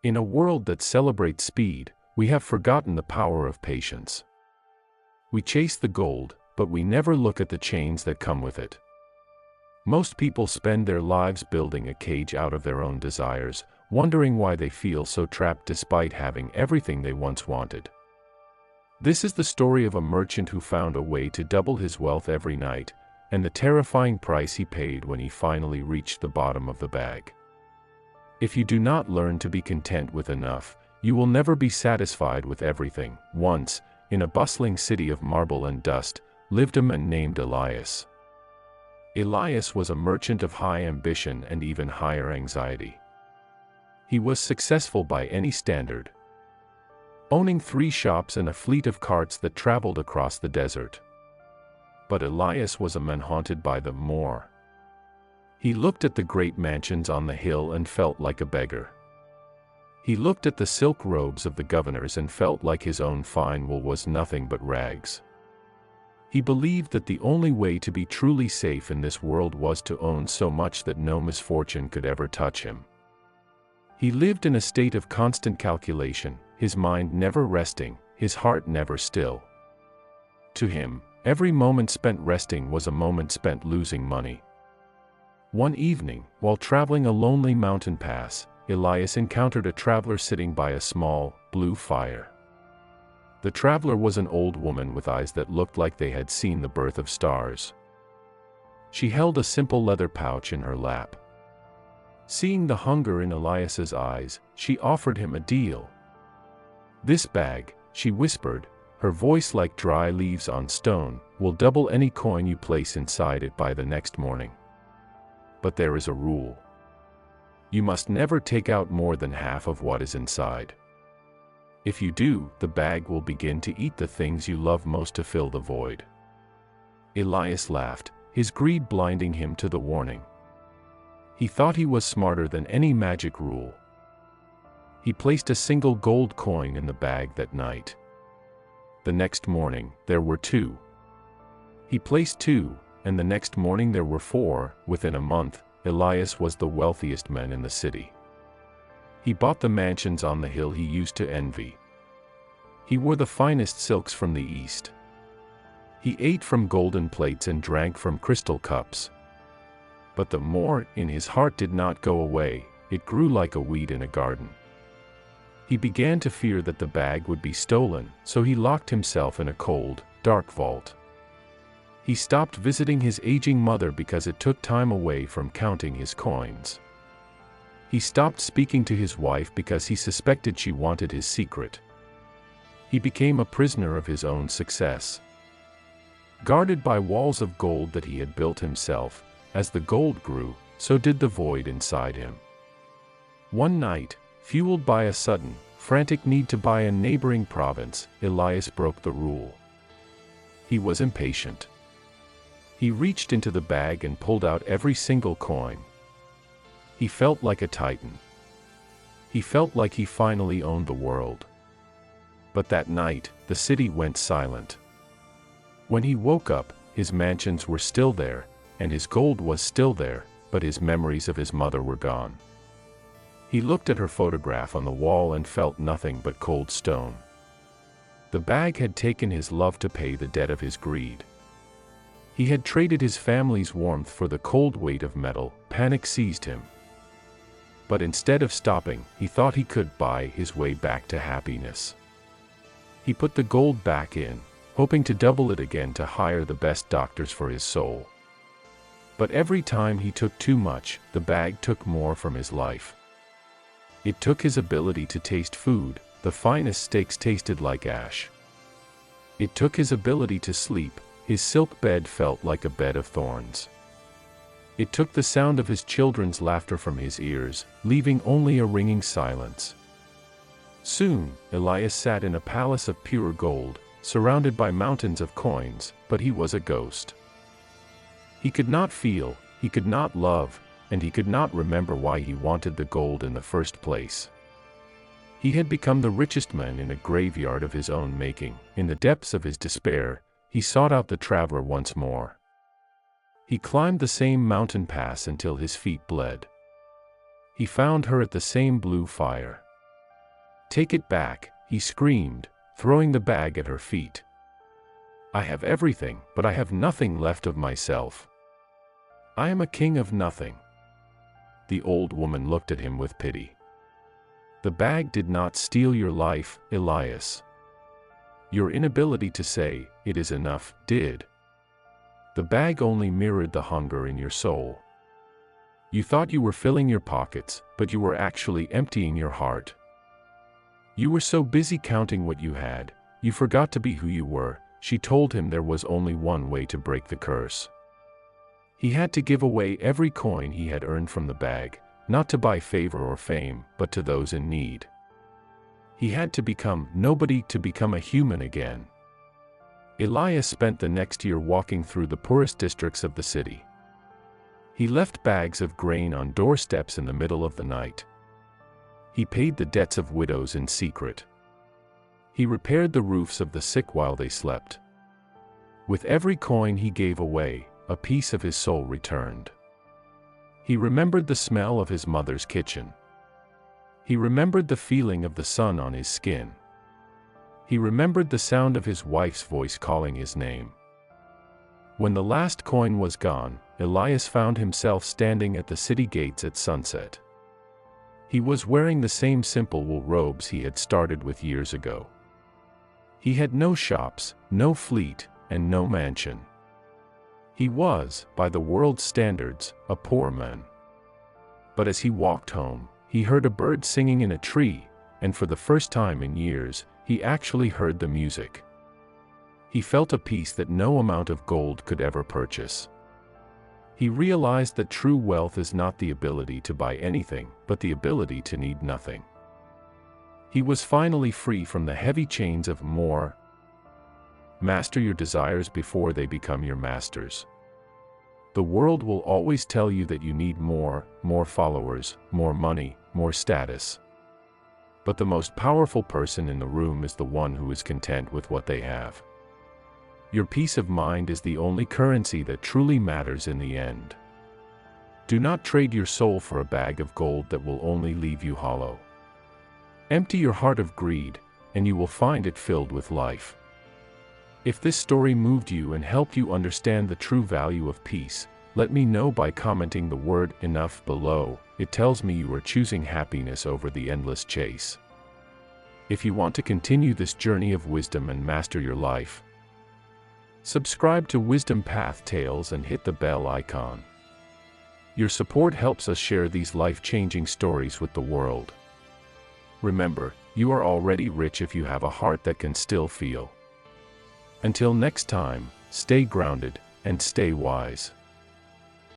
In a world that celebrates speed, we have forgotten the power of patience. We chase the gold, but we never look at the chains that come with it. Most people spend their lives building a cage out of their own desires, wondering why they feel so trapped despite having everything they once wanted. This is the story of a merchant who found a way to double his wealth every night, and the terrifying price he paid when he finally reached the bottom of the bag. If you do not learn to be content with enough, you will never be satisfied with everything. Once, in a bustling city of marble and dust, lived a man named Elias. Elias was a merchant of high ambition and even higher anxiety. He was successful by any standard, owning 3 shops and a fleet of carts that traveled across the desert. But Elias was a man haunted by the more. He looked at the great mansions on the hill and felt like a beggar. He looked at the silk robes of the governors and felt like his own fine wool was nothing but rags. He believed that the only way to be truly safe in this world was to own so much that no misfortune could ever touch him. He lived in a state of constant calculation, his mind never resting, his heart never still. To him, every moment spent resting was a moment spent losing money. One evening, while traveling a lonely mountain pass, Elias encountered a traveler sitting by a small, blue fire. The traveler was an old woman with eyes that looked like they had seen the birth of stars. She held a simple leather pouch in her lap. Seeing the hunger in Elias's eyes, she offered him a deal. "This bag," she whispered, her voice like dry leaves on stone, "will double any coin you place inside it by the next morning. But there is a rule. You must never take out more than half of what is inside. If you do, the bag will begin to eat the things you love most to fill the void." Elias laughed, his greed blinding him to the warning. He thought he was smarter than any magic rule. He placed a single gold coin in the bag that night. The next morning, there were 2. He placed 2, and the next morning there were 4. Within a month, Elias was the wealthiest man in the city. He bought the mansions on the hill he used to envy. He wore the finest silks from the East. He ate from golden plates and drank from crystal cups. But the more in his heart did not go away, it grew like a weed in a garden. He began to fear that the bag would be stolen, so he locked himself in a cold, dark vault. He stopped visiting his aging mother because it took time away from counting his coins. He stopped speaking to his wife because he suspected she wanted his secret. He became a prisoner of his own success. Guarded by walls of gold that he had built himself, as the gold grew, so did the void inside him. One night, fueled by a sudden, frantic need to buy a neighboring province, Elias broke the rule. He was impatient. He reached into the bag and pulled out every single coin. He felt like a titan. He felt like he finally owned the world. But that night, the city went silent. When he woke up, his mansions were still there, and his gold was still there, but his memories of his mother were gone. He looked at her photograph on the wall and felt nothing but cold stone. The bag had taken his love to pay the debt of his greed. He had traded his family's warmth for the cold weight of metal. Panic seized him. But instead of stopping, he thought he could buy his way back to happiness. He put the gold back in, hoping to double it again to hire the best doctors for his soul. But every time he took too much, the bag took more from his life. It took his ability to taste food. The finest steaks tasted like ash. It took his ability to sleep. His silk bed felt like a bed of thorns. It took the sound of his children's laughter from his ears, leaving only a ringing silence. Soon, Elias sat in a palace of pure gold, surrounded by mountains of coins, but he was a ghost. He could not feel, he could not love, and he could not remember why he wanted the gold in the first place. He had become the richest man in a graveyard of his own making. In the depths of his despair, he sought out the traveler once more. He climbed the same mountain pass until his feet bled. He found her at the same blue fire. "Take it back," he screamed, throwing the bag at her feet. "I have everything, but I have nothing left of myself. I am a king of nothing." The old woman looked at him with pity. "The bag did not steal your life, Elias. Your inability to say, 'It is enough,' did. The bag only mirrored the hunger in your soul. You thought you were filling your pockets, but you were actually emptying your heart. You were so busy counting what you had, you forgot to be who you were." She told him there was only one way to break the curse. He had to give away every coin he had earned from the bag, not to buy favor or fame, but to those in need. He had to become nobody to become a human again. Elias spent the next year walking through the poorest districts of the city. He left bags of grain on doorsteps in the middle of the night. He paid the debts of widows in secret. He repaired the roofs of the sick while they slept. With every coin he gave away, a piece of his soul returned. He remembered the smell of his mother's kitchen. He remembered the feeling of the sun on his skin. He remembered the sound of his wife's voice calling his name. When the last coin was gone, Elias found himself standing at the city gates at sunset. He was wearing the same simple wool robes he had started with years ago. He had no shops, no fleet, and no mansion. He was, by the world's standards, a poor man. But as he walked home, he heard a bird singing in a tree, and for the first time in years, he actually heard the music. He felt a peace that no amount of gold could ever purchase. He realized that true wealth is not the ability to buy anything, but the ability to need nothing. He was finally free from the heavy chains of more. Master your desires before they become your masters. The world will always tell you that you need more followers, more money, more status. But the most powerful person in the room is the one who is content with what they have. Your peace of mind is the only currency that truly matters in the end. Do not trade your soul for a bag of gold that will only leave you hollow. Empty your heart of greed, and you will find it filled with life. If this story moved you and helped you understand the true value of peace, let me know by commenting the word "enough" below. It tells me you are choosing happiness over the endless chase. If you want to continue this journey of wisdom and master your life, subscribe to Wisdom Path Tales and hit the bell icon. Your support helps us share these life-changing stories with the world. Remember, you are already rich if you have a heart that can still feel. Until next time, stay grounded and stay wise.